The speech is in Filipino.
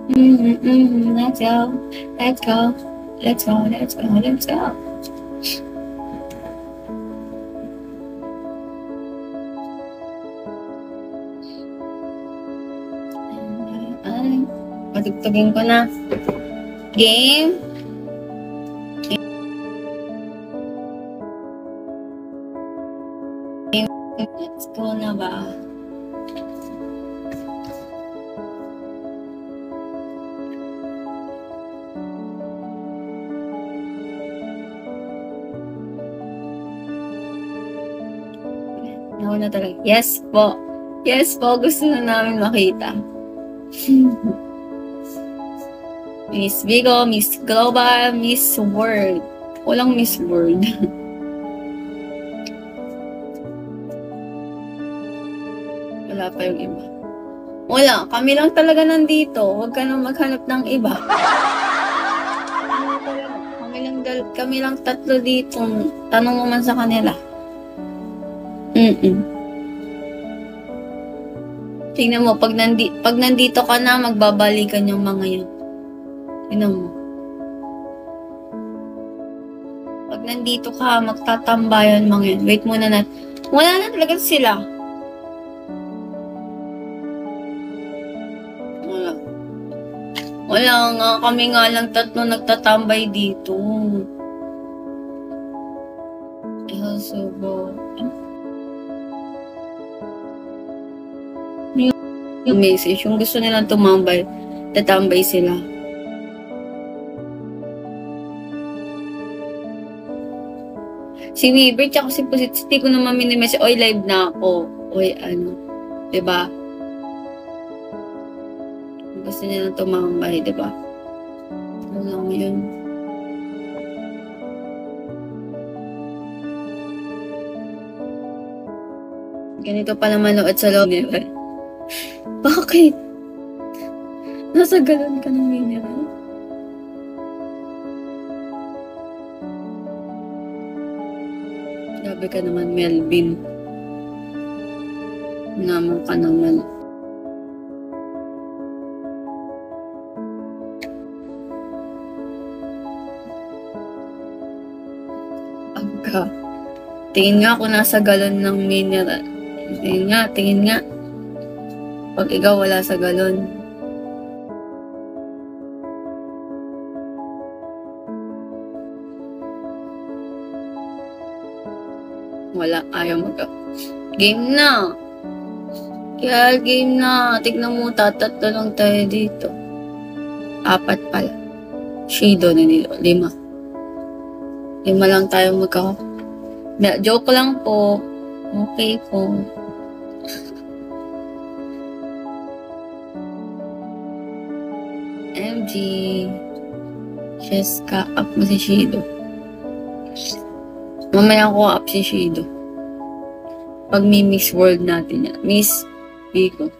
Let's go. Let's go. Let's go. Let's go. Let's go. Patugtugin ko na. Game. Let's go na ba? Ako na talaga. Yes po. Yes po. Gusto na namin makita. Miss Vigo, Miss Global, Miss World. Walang Miss World. Wala pa yung iba. Wala. Kami lang talaga nandito. Huwag ka nang maghanap ng iba. Kami lang tatlo dito. Tanong mo man sa kanila. Tingnan mo, pag nandito ka na, magbabalikan yung mga yun. Tingnan mo. Pag nandito ka, magtatambayan mga yun. Wait muna na. Wala na talaga sila. Wala nga. Kami nga lang tatlo nagtatambay dito. Subo. Yung message, yung gusto nilang tumambay, tatambay sila. Si Weaver, tsaka si Pusiti ko naman minimessage, oy, live na ako. Oy, ano, diba? Gusto nilang tumambay, diba? Ano lang yun. Ganito pala manood sa loob nila. Bakit? Nasa galon ka ng mineral? Grabe ka naman, Melvin. Naman ka naman. Pagka. Tingin nga ako nasa galon ng mineral. Tingin nga. Pag ikaw wala sa galon. Wala, ayaw Game na. Kaya game na. Tignan mo, tatatlo lang tayo dito. 4 pala. Shido na nilo. 5. 5 lang tayo Joke lang po. Okay po. MG. Cheska, up mo si Shido. Mamaya ko up si Shido. Pag may Miss World natin yan. Miss Vigo.